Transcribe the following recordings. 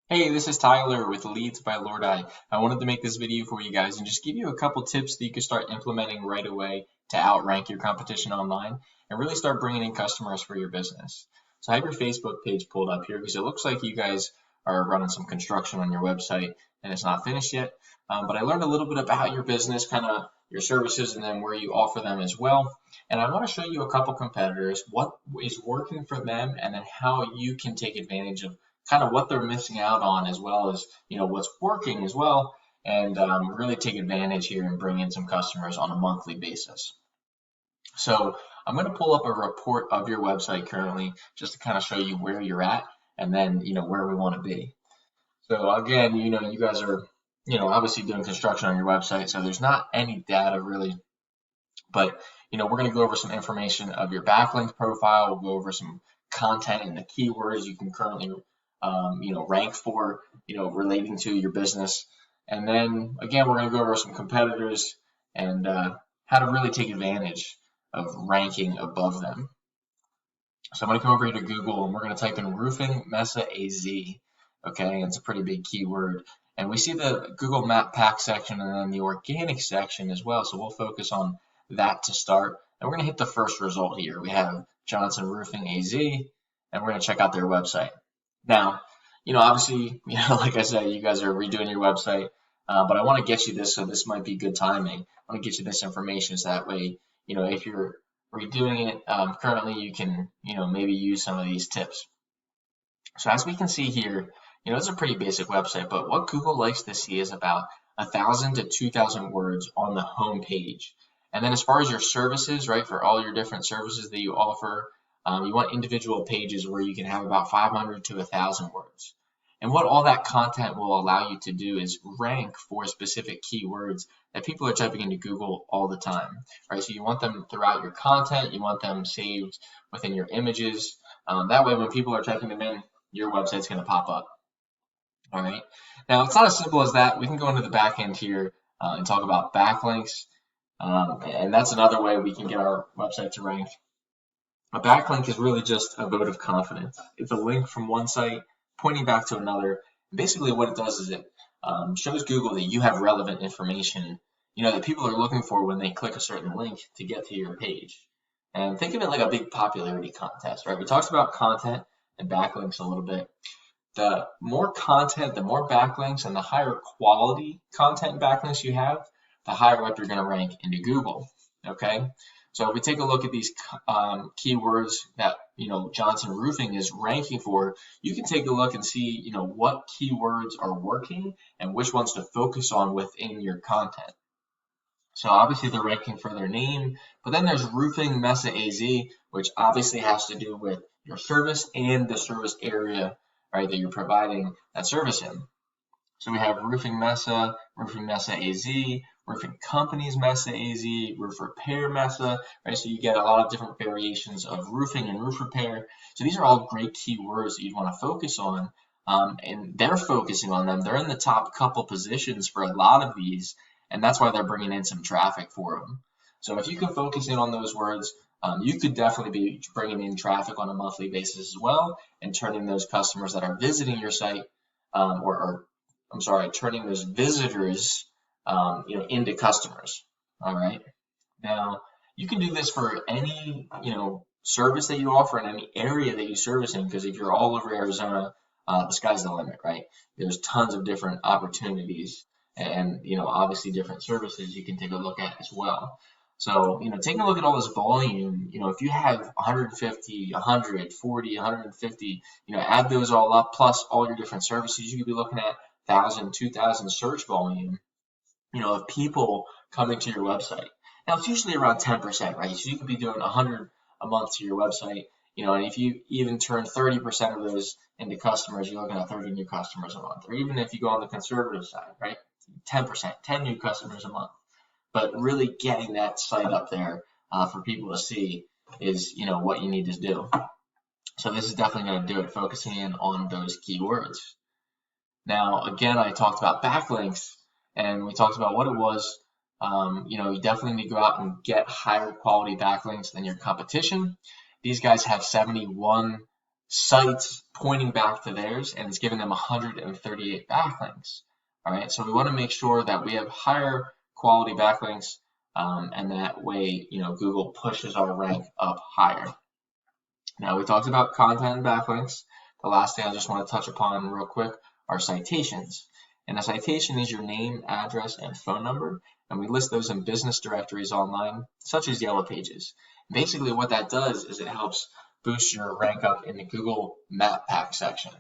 Hey, this is Tyler with Leads by Lordi. I wanted to make this video for you guys and just give you a couple tips that you can start implementing right away to outrank your competition online and really start bringing in customers for your business. So I have your Facebook page pulled up here because it looks like you guys are running some construction on your website and it's not finished yet. But I learned a little bit about your business, kind of your services, and then where you offer them as well. And I want to show you a couple competitors, what is working for them, and then how you can take advantage of kind of what they're missing out on, as well as what's working as well, and really take advantage here and bring in some customers on a monthly basis. So I'm going to pull up a report of your website currently just to kind of show you where you're at and then where we want to be. So again, you guys are obviously doing construction on your website, so there's not any data really, but we're going to go over some information of your backlink profile. We'll go over some content and the keywords you can currently rank for, relating to your business. And then again, we're going to go over some competitors and how to really take advantage of ranking above them. So I'm going to come over here to Google and we're going to type in roofing Mesa AZ. Okay, it's a pretty big keyword. And we see the Google Map Pack section and then the organic section as well. So we'll focus on that to start. And we're going to hit the first result here. We have Johnson Roofing AZ, and we're going to check out their website. Now, obviously, like I said, you guys are redoing your website, but I want to get you this, so this might be good timing. I want to get you this information so that way, if you're redoing it currently, you can, maybe use some of these tips. So as we can see here, it's a pretty basic website, but what Google likes to see is about 1,000 to 2,000 words on the home page. And then as far as your services, right, for all your different services that you offer, you want individual pages where you can have about 500 to 1,000 words. And what all that content will allow you to do is rank for specific keywords that people are typing into Google all the time, right? So you want them throughout your content, you want them saved within your images. That way, when people are typing them in, your website's going to pop up. All right. Now, it's not as simple as that. We can go into the back end here and talk about backlinks. And that's another way we can get our website to rank. A backlink is really just a vote of confidence. It's a link from one site pointing back to another. Basically, what it does is it shows Google that you have relevant information, that people are looking for when they click a certain link to get to your page. And think of it like a big popularity contest, right? We talked about content and backlinks a little bit. The more content, the more backlinks, and the higher quality content and backlinks you have, the higher up you're going to rank into Google. Okay. So if we take a look at these keywords that Johnson Roofing is ranking for, you can take a look and see what keywords are working and which ones to focus on within your content. So obviously they're ranking for their name, but then there's Roofing Mesa AZ, which obviously has to do with your service and the service area, right, that you're providing that service in. So we have Roofing Mesa AZ, Roofing Companies Mesa AZ, Roof Repair Mesa, right? So you get a lot of different variations of roofing and roof repair. So these are all great keywords that you'd want to focus on, and they're focusing on them. They're in the top couple positions for a lot of these, and that's why they're bringing in some traffic for them. So if you can focus in on those words, you could definitely be bringing in traffic on a monthly basis as well, and turning those customers that are visiting your site, turning those visitors, into customers. All right. Now, you can do this for any, service that you offer in any area that you service in, because if you're all over Arizona, the sky's the limit, right? There's tons of different opportunities and, obviously different services you can take a look at as well. So, taking a look at all this volume, if you have 150, 140, 150, add those all up, plus all your different services, you could be looking at 1,000, 2,000 search volume, of people coming to your website. Now, it's usually around 10%, right? So you could be doing 100 a month to your website, and if you even turn 30% of those into customers, you're looking at 30 new customers a month. Or even if you go on the conservative side, right? 10%, 10 new customers a month. But really getting that site up there for people to see is, what you need to do. So this is definitely going to do it, focusing in on those keywords. Now, again, I talked about backlinks, and we talked about what it was. You definitely need to go out and get higher quality backlinks than your competition. These guys have 71 sites pointing back to theirs, and it's giving them 138 backlinks. All right, so we want to make sure that we have higher quality backlinks, and that way, Google pushes our rank up higher. Now, we talked about content and backlinks. The last thing I just want to touch upon real quick are citations. And a citation is your name, address, and phone number, and we list those in business directories online, such as Yellow Pages. Basically, what that does is it helps boost your rank up in the Google Map Pack section.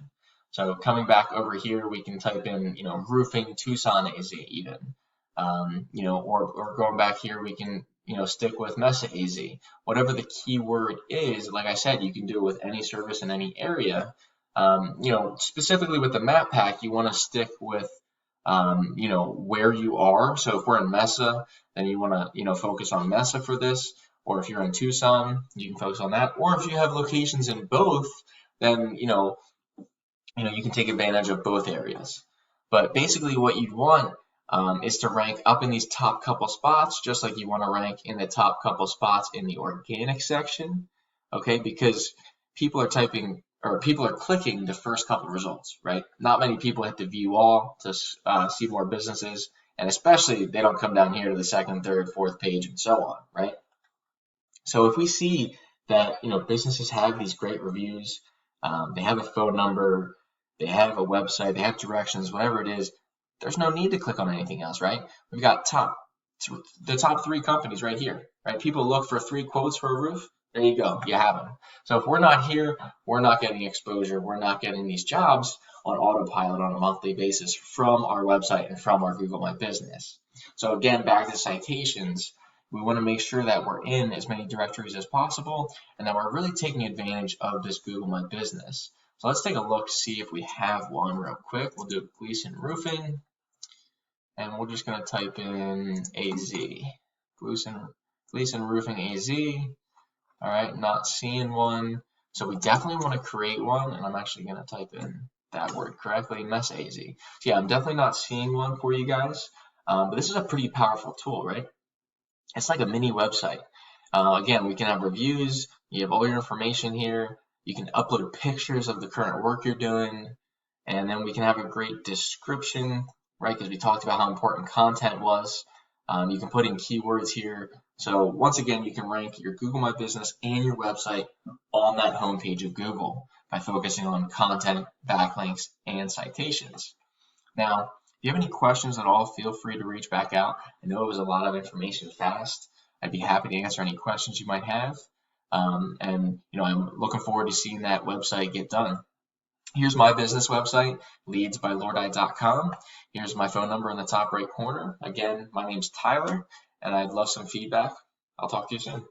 So coming back over here, we can type in, roofing Tucson AZ even, or going back here, we can, stick with Mesa AZ. Whatever the keyword is, like I said, you can do it with any service in any area. Specifically with the Map Pack, you want to stick with, where you are. So if we're in Mesa, then you want to, focus on Mesa for this. Or if you're in Tucson, you can focus on that. Or if you have locations in both, then, you can take advantage of both areas. But basically what you want is to rank up in these top couple spots, just like you want to rank in the top couple spots in the organic section, okay? Because people are clicking the first couple results, right? Not many people hit the view all to see more businesses, and especially they don't come down here to the second, third, fourth page, and so on, right? So if we see that businesses have these great reviews, they have a phone number, they have a website, they have directions, whatever it is, there's no need to click on anything else, right? We've got the top 3 companies right here, right? People look for 3 quotes for a roof. There you go, you have them. So if we're not here, we're not getting exposure, we're not getting these jobs on autopilot on a monthly basis from our website and from our Google My Business. So again, back to citations, we want to make sure that we're in as many directories as possible and that we're really taking advantage of this Google My Business. So let's take a look to see if we have one real quick. We'll do Gleason Roofing, and we're just going to type in AZ. Gleason Roofing AZ. All right, not seeing one. So we definitely want to create one, and I'm actually going to type in that word correctly, Mesa AZ. So yeah, I'm definitely not seeing one for you guys, but this is a pretty powerful tool, right? It's like a mini website. Again, we can have reviews. You have all your information here. You can upload pictures of the current work you're doing, and then we can have a great description, right? Because we talked about how important content was. You can put in keywords here. So once again, you can rank your Google My Business and your website on that homepage of Google by focusing on content, backlinks, and citations. Now, if you have any questions at all, feel free to reach back out. I know it was a lot of information fast. I'd be happy to answer any questions you might have. And I'm looking forward to seeing that website get done. Here's my business website, leadsbylordI.com. Here's my phone number in the top right corner. Again, my name's Tyler, and I'd love some feedback. I'll talk to you soon.